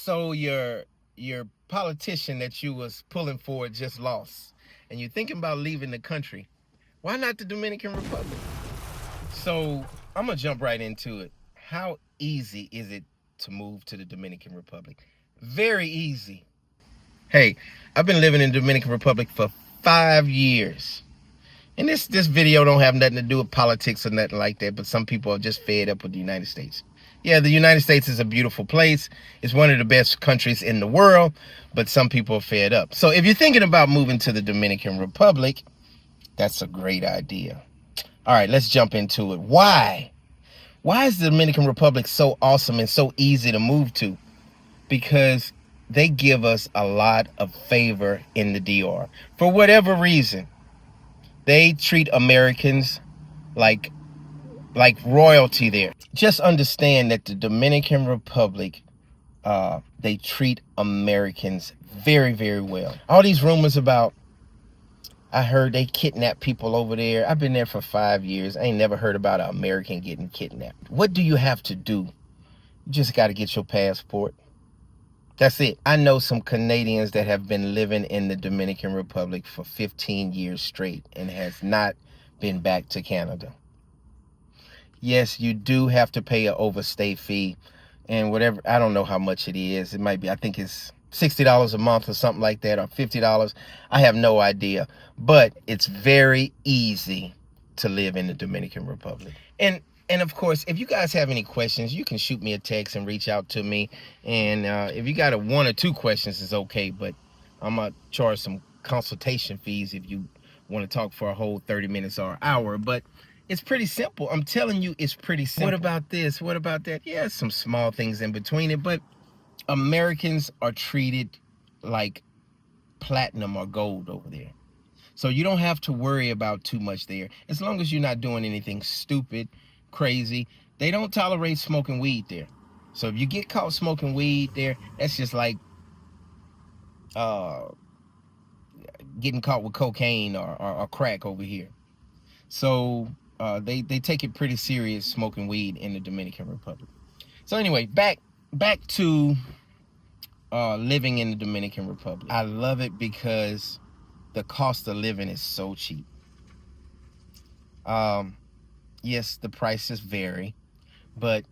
So your politician that you was pulling for just lost, and you're thinking about leaving the country. Why not the Dominican Republic? So I'm gonna jump right into it. How easy is it to move to the Dominican Republic? Very easy. Hey, I've been living in the Dominican Republic for 5 years. And this video don't have nothing to do with politics or nothing like that, but some people are just fed up with the United States. Yeah, the United States is a beautiful place. It's one of the best countries in the world, but some people are fed up. So if you're thinking about moving to the Dominican Republic, that's a great idea. All right, let's jump into it. Why? Why is the Dominican Republic so awesome and so easy to move to? Because they give us a lot of favor in the DR. For whatever reason, they treat Americans like royalty there. Just understand that the Dominican Republic, they treat Americans very, very well. All these rumors about, I heard they kidnap people over there. I've been there for 5 years. I ain't never heard about an American getting kidnapped. What do you have to do? You just got to get your passport. That's it. I know some Canadians that have been living in the Dominican Republic for 15 years straight and has not been back to Canada. Yes, you do have to pay an overstay fee and whatever. I don't know how much it is. It might be, I think it's $60 a month or something like that, or $50. I have no idea. But it's very easy to live in the Dominican Republic. And of course, if you guys have any questions, you can shoot me a text and reach out to me. And if you got one or two questions, it's okay. But I'm going to charge some consultation fees if you want to talk for a whole 30 minutes or an hour. But it's pretty simple. I'm telling you, it's pretty simple. What about this? What about that? Yeah, some small things in between it. But Americans are treated like platinum or gold over there. So you don't have to worry about too much there. As long as you're not doing anything stupid, crazy. They don't tolerate smoking weed there. So if you get caught smoking weed there, that's just like getting caught with cocaine or crack over here. So they take it pretty serious, smoking weed in the Dominican Republic. So anyway, back to living in the Dominican Republic. I love it because the cost of living is so cheap. Yes, the prices vary, but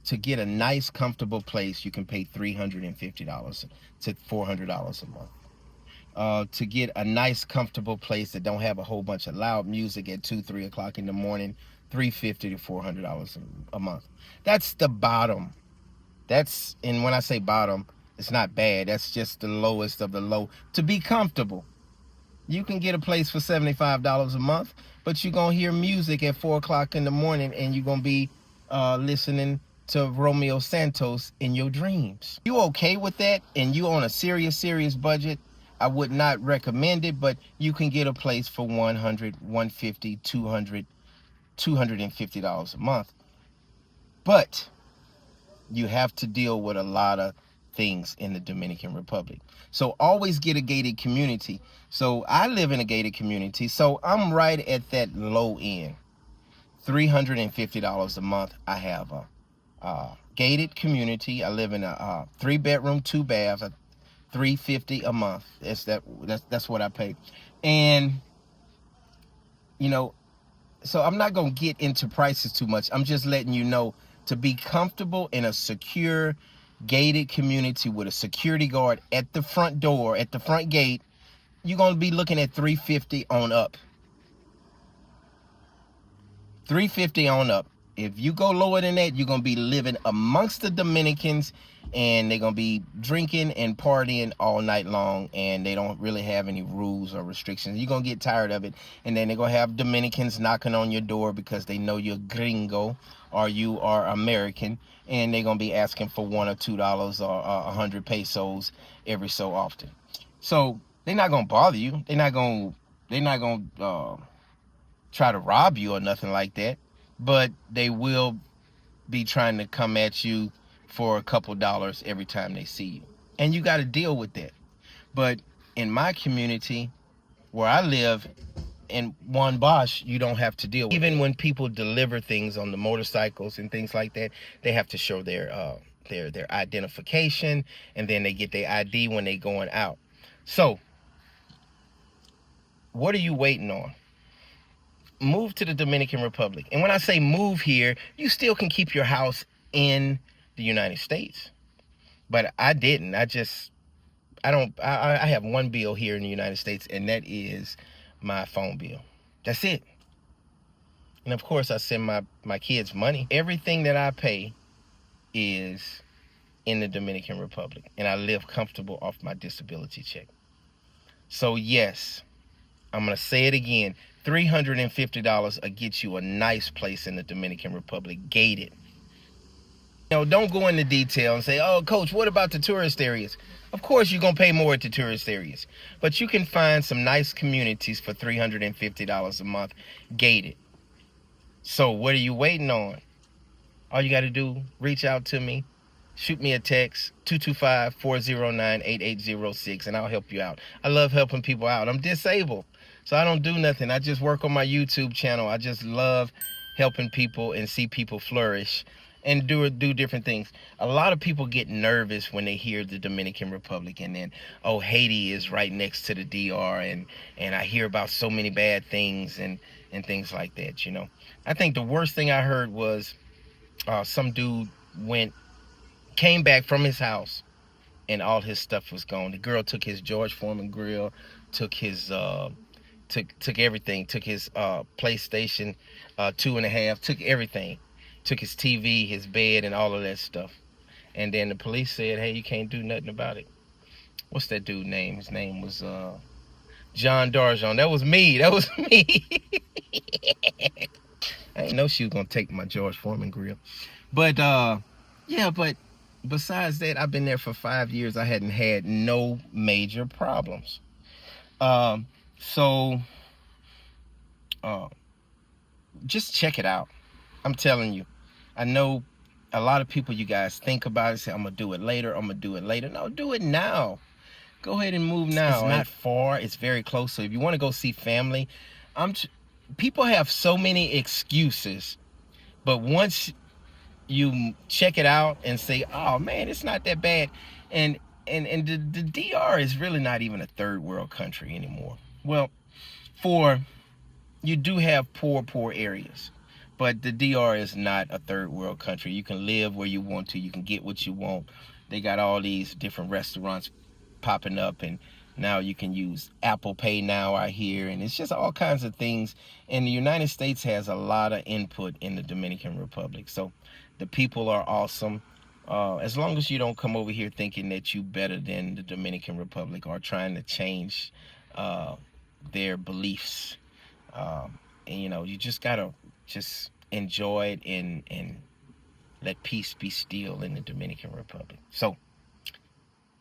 to get a nice, comfortable place, you can pay $350 to $400 a month. To get a nice, comfortable place that don't have a whole bunch of loud music at 2, 3 o'clock in the morning, $350 to $400 a month. That's the bottom. And when I say bottom, it's not bad. That's just the lowest of the low. To be comfortable, you can get a place for $75 a month, but you're going to hear music at 4 o'clock in the morning and you're going to be listening to Romeo Santos in your dreams. You okay with that and you on a serious budget, I would not recommend it, but you can get a place for $100, $150, $200, $250 a month. But you have to deal with a lot of things in the Dominican Republic. So always get a gated community. So I live in a gated community, so I'm right at that low end. $350 a month. I have a gated community. I live in a 3-bedroom, 2-bath, $350 a month. That's what I pay. And you know, so I'm not gonna get into prices too much. I'm just letting you know, to be comfortable in a secure, gated community with a security guard at the front door, at the front gate, you're gonna be looking at $350 on up. $350 on up. If you go lower than that, you're gonna be living amongst the Dominicans, and they're gonna be drinking and partying all night long, and they don't really have any rules or restrictions. You're gonna get tired of it, and then they're gonna have Dominicans knocking on your door because they know you're gringo or you are American, and they're gonna be asking for $1 or $2 or 100 pesos every so often. So they're not gonna bother you. They're not gonna try to rob you or nothing like that, but they will be trying to come at you for a couple dollars every time they see you, and you got to deal with that. But in my community where I live in Juan Bosch, you don't have to deal with it. Even when people deliver things on the motorcycles and things like that, they have to show their their identification, and then they get their ID when they going out. So, what are you waiting on? Move to the Dominican Republic. And when I say move here, you still can keep your house in the United States. But I didn't. I have one bill here in the United States, and that is my phone bill. That's it. And of course, I send my kids money. Everything that I pay is in the Dominican Republic, and I live comfortable off my disability check. So yes, I'm going to say it again. $350 will get you a nice place in the Dominican Republic, gated. Don't go into detail and say, oh, coach, what about the tourist areas? Of course, you're going to pay more at the tourist areas. But you can find some nice communities for $350 a month, gated. So what are you waiting on? All you got to do, reach out to me. Shoot me a text, 225-409-8806, and I'll help you out. I love helping people out. I'm disabled, so I don't do nothing. I just work on my YouTube channel. I just love helping people and see people flourish and do different things. A lot of people get nervous when they hear the Dominican Republic, and then, oh, Haiti is right next to the DR, and I hear about so many bad things and things like that, I think the worst thing I heard was some dude came back from his house and all his stuff was gone. The girl took his George Foreman grill, took his took everything, took his PlayStation 2.5, took everything, took his TV, his bed, and all of that stuff. And then the police said, hey, you can't do nothing about it. What's that dude's name? His name was John Darjon. That was me. I didn't know she was gonna take my George Foreman grill. But yeah, but besides that, I've been there for 5 years. I hadn't had no major problems. So just check it out. I'm telling you. I know a lot of people, you guys think about it, say, I'm going to do it later, I'm going to do it later. No, do it now. Go ahead and move now. It's not far. It's very close. So if you want to go see family, people have so many excuses. But once you check it out and say, oh man, it's not that bad, and the DR is really not even a third world country anymore. Well, you do have poor areas, but the DR is not a third world country. You can live where you want to. You can get what you want. They got all these different restaurants popping up, and now you can use Apple Pay now out here, and it's just all kinds of things. And the United States has a lot of input in the Dominican Republic. So the people are awesome. As long as you don't come over here thinking that you better than the Dominican Republic or trying to change their beliefs. And you just gotta just enjoy it and let peace be still in the Dominican Republic. So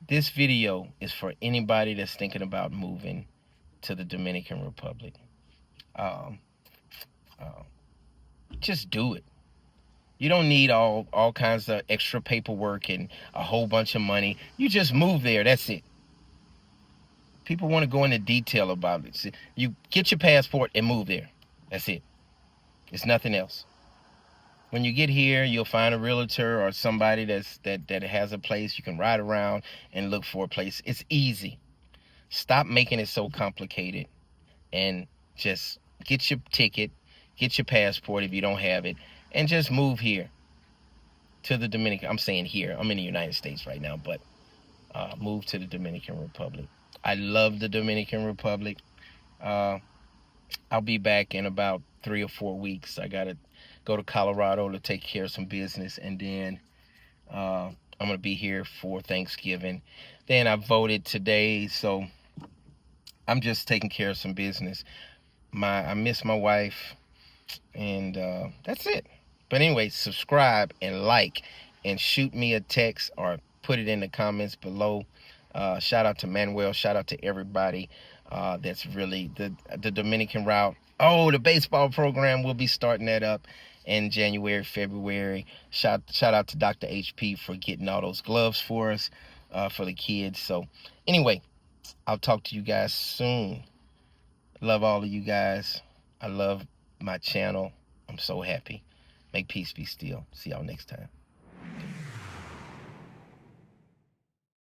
this video is for anybody that's thinking about moving to the Dominican Republic. Just do it. You don't need all kinds of extra paperwork and a whole bunch of money. You just move there. That's it. People want to go into detail about it. You get your passport and move there. That's it. It's nothing else. When you get here, you'll find a realtor or somebody that has a place. You can ride around and look for a place. It's easy. Stop making it so complicated and just get your ticket, get your passport if you don't have it, and just move here to the Dominican. I'm saying here. I'm in the United States right now, but move to the Dominican Republic. I love the Dominican Republic. I'll be back in about 3 or 4 weeks. I gotta go to Colorado to take care of some business, and then I'm gonna be here for Thanksgiving. Then I voted today, so I'm just taking care of some business. I miss my wife, and that's it. But anyway, subscribe and like, and shoot me a text or put it in the comments below. Shout out to Manuel. Shout out to everybody that's really the Dominican route. Oh, the baseball program, we'll be starting that up in January, February. Shout out to Dr. HP for getting all those gloves for us, for the kids. So anyway, I'll talk to you guys soon. Love all of you guys. I love my channel. I'm so happy. Make peace be still. See y'all next time.